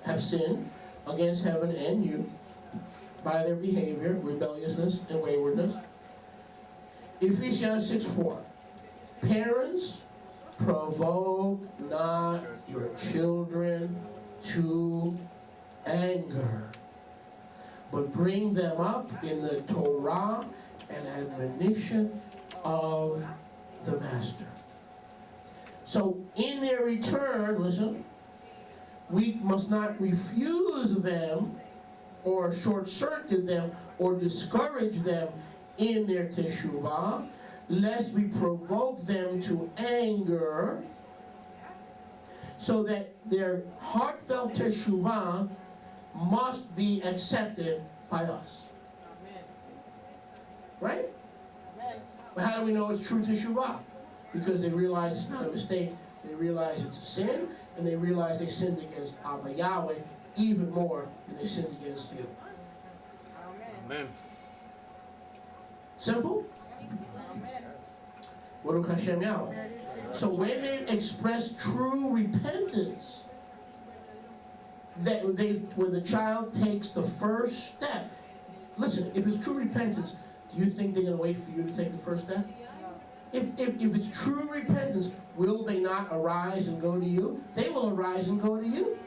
have sinned against heaven and you by their behavior, rebelliousness, and waywardness. Ephesians 6:4. Parents, provoke not your children to anger, but bring them up in the Torah and admonition of the Master. So in their return, listen, we must not refuse them or short-circuit them or discourage them in their teshuvah, lest we provoke them to anger, so that their heartfelt teshuvah must be accepted by us. Right? But how do we know it's true teshuvah? Because they realize it's not a mistake, they realize it's a sin, and they realize they sinned against Abba Yahweh even more than they sinned against you. Amen. Simple? Amen. Baruch Hashem Yahweh. So when they express true repentance, when the child takes the first step, listen, if it's true repentance, do you think they're going to wait for you to take the first step? If it's true repentance, will they not arise and go to you? They will arise and go to you.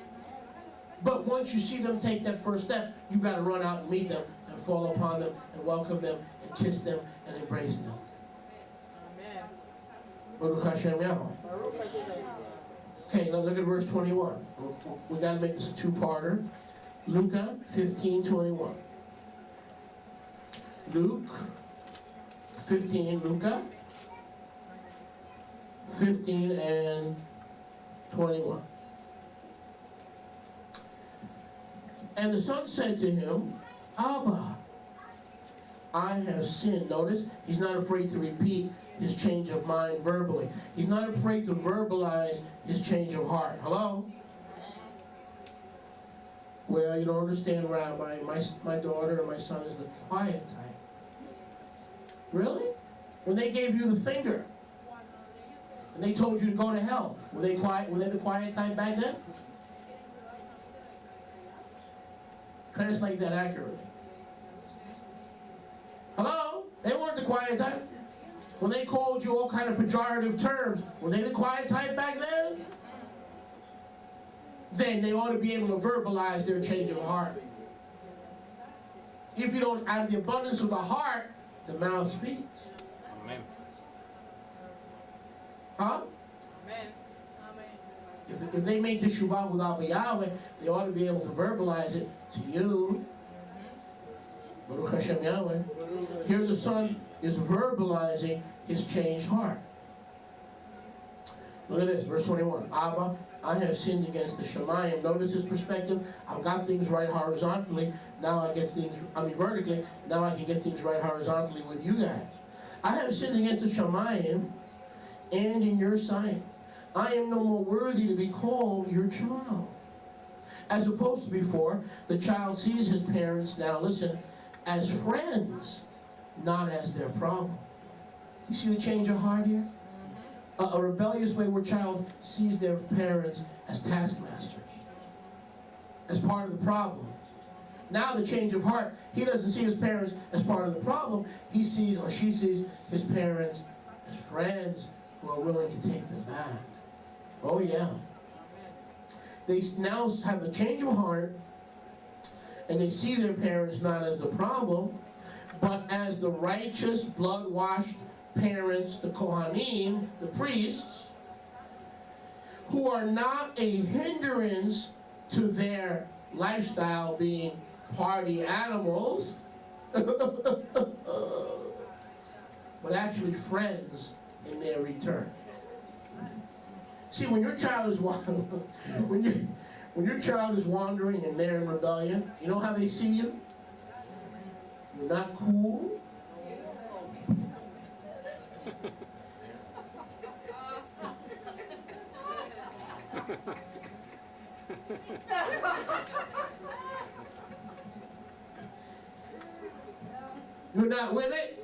But once you see them take that first step, you've got to run out and meet them and fall upon them and welcome them and kiss them and embrace them. Amen. Baruch Hashem Yahweh. Baruch Hashem. Okay, now look at verse 21. We got to make this a two-parter. Luke 15:21. Luke 15, Luke 15 and 21. And the son said to him, Abba, I have sinned. Notice, he's not afraid to repeat his change of mind verbally. He's not afraid to verbalize his change of heart. Hello? Well, you don't understand, Rabbi. My daughter and my son is the quiet type. Really? When they gave you the finger and they told you to go to hell, were they quiet? Were they the quiet type back then? Translate that accurately. Hello? They weren't the quiet type. When they called you all kind of pejorative terms, were they the quiet type back then? Then they ought to be able to verbalize their change of heart. If you don't, out of the abundance of the heart, the mouth speaks. Amen. Huh? Amen. Amen. If they make the Shuvah with Abba Yahweh, they ought to be able to verbalize it to you. Baruch Hashem Yahweh. Here the son is verbalizing his changed heart. Look at this, verse 21. Abba, I have sinned against the Shemayim. Notice his perspective. I've got things right horizontally. Now I get things, vertically. Now I can get things right horizontally with you guys. I have sinned against the Shemayim and in your sight. I am no more worthy to be called your child. As opposed to before, the child sees his parents, now listen, as friends, not as their problem. You see the change of heart here? A rebellious wayward child sees their parents as taskmasters, as part of the problem. Now the change of heart, he doesn't see his parents as part of the problem. He sees, or she sees, his parents as friends who are willing to take them back. Oh yeah. They now have a change of heart, and they see their parents not as the problem, but as the righteous, blood-washed parents, the Kohanim, the priests, who are not a hindrance to their lifestyle being party animals, but actually friends in their return. See, when your child is when your child is wandering and they're in rebellion, you know how they see you? You're not cool. You're not with it.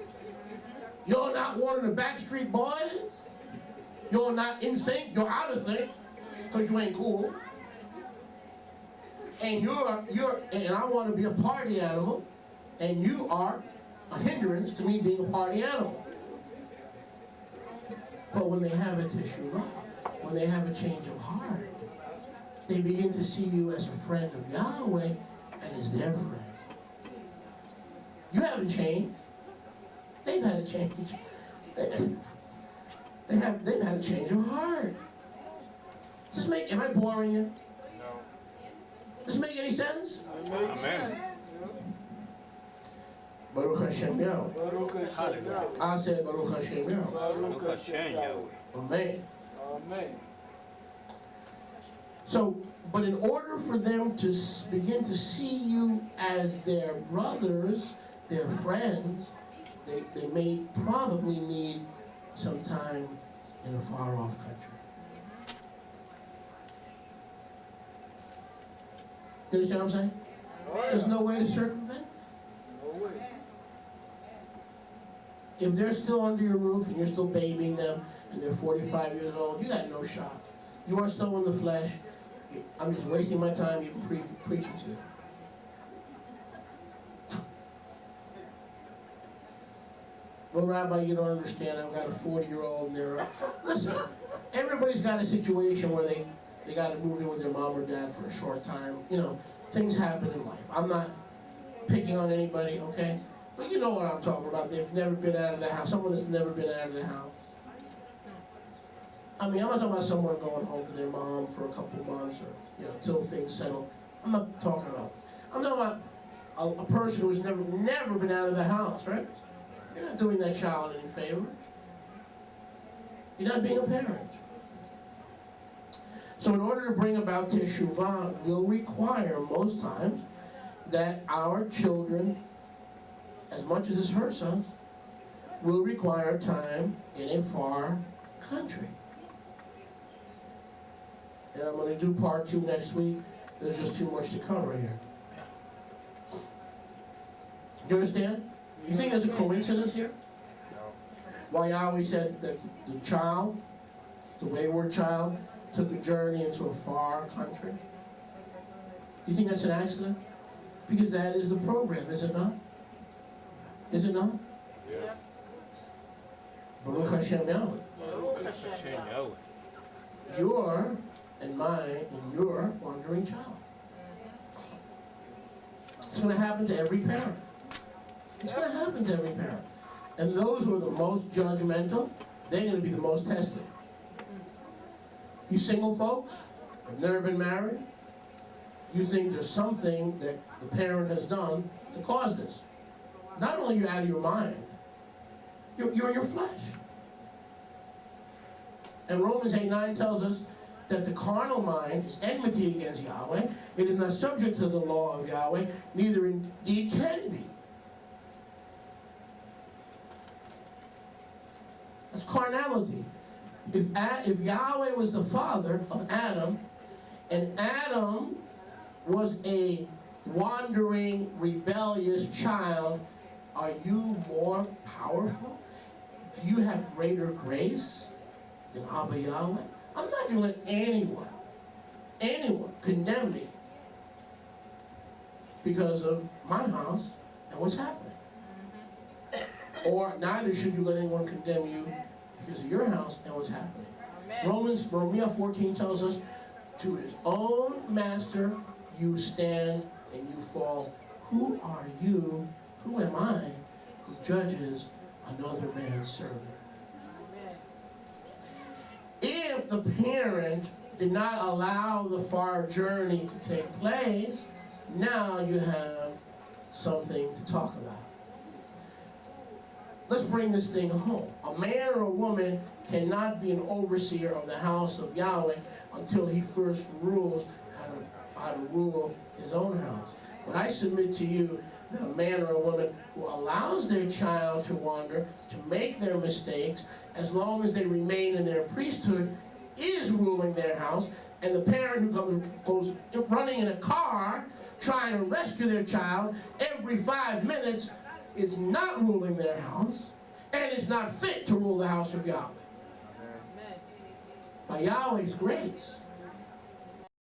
You're not one of the Backstreet Boys. You're not in sync. You're out of sync because you ain't cool. And and I want to be a party animal, and you are a hindrance to me being a party animal. But when they have a teshuvah, when they have a change of heart, they begin to see you as a friend of Yahweh and as their friend. You haven't changed. They've had a change. They've had a change of heart. Am I boring you? No. Does it make any sense? Amen. Baruch Hashem Yahweh. Hallelujah. I said Baruch Hashem Yahweh. Baruch Hashem Yahweh. Amen. Amen. So, but in order for them to begin to see you as their brothers, their friends, they may probably need some time in a far-off country. You understand what I'm saying? There's no way to circumvent. No way. If they're still under your roof and you're still babying them and they're 45 years old, you got no shot. You are still in the flesh. I'm just wasting my time even preaching to you. Well, Rabbi, you don't understand. I've got a 40-year-old and they're... Listen, everybody's got a situation where they got to move in with their mom or dad for a short time. You know, things happen in life. I'm not picking on anybody, okay? But you know what I'm talking about. They've never been out of the house. Someone that's never been out of the house. I mean, I'm not talking about someone going home to their mom for a couple of months or, till things settle. I'm not talking about... I'm talking about a person who's never been out of the house, right? You're not doing that child any favor. You're not being a parent. So in order to bring about teshuvah, will require most times that our children, as much as it's her sons, will require time in a far country. And I'm going to do part 2 next week. There's just too much to cover here. Do you understand? You think there's a coincidence here? No. Why Yahweh said that the child, the wayward child, took a journey into a far country? You think that's an accident? Because that is the program, is it not? Is it not? Yes. Baruch Hashem Yahweh. Baruch Hashem Yahweh. Your and mine and your wandering child. It's going to happen to every parent. It's going to happen to every parent. And those who are the most judgmental, they're going to be the most tested. You single folks, have never been married, you think there's something that the parent has done to cause this. Not only are you out of your mind, you're in your flesh. And Romans 8:9 tells us that the carnal mind is enmity against Yahweh. It is not subject to the law of Yahweh, neither indeed can be. That's carnality. If Yahweh was the father of Adam, and Adam was a wandering, rebellious child, are you more powerful? Do you have greater grace than Abba Yahweh? I'm not going to let anyone condemn me because of my house and what's happening. Or neither should you let anyone condemn you because of your house and what's happening. Amen. Romans 14 tells us, to his own master you stand and you fall. Who are you, who am I, who judges another man's servant? Amen. If the parent did not allow the far journey to take place, now you have something to talk about. Let's bring this thing home. A man or a woman cannot be an overseer of the house of Yahweh until he first rules how to rule his own house. But I submit to you that a man or a woman who allows their child to wander, to make their mistakes, as long as they remain in their priesthood, is ruling their house. And the parent who goes running in a car trying to rescue their child every 5 minutes is not ruling their house and is not fit to rule the house of Yahweh. Amen. By Yahweh's grace,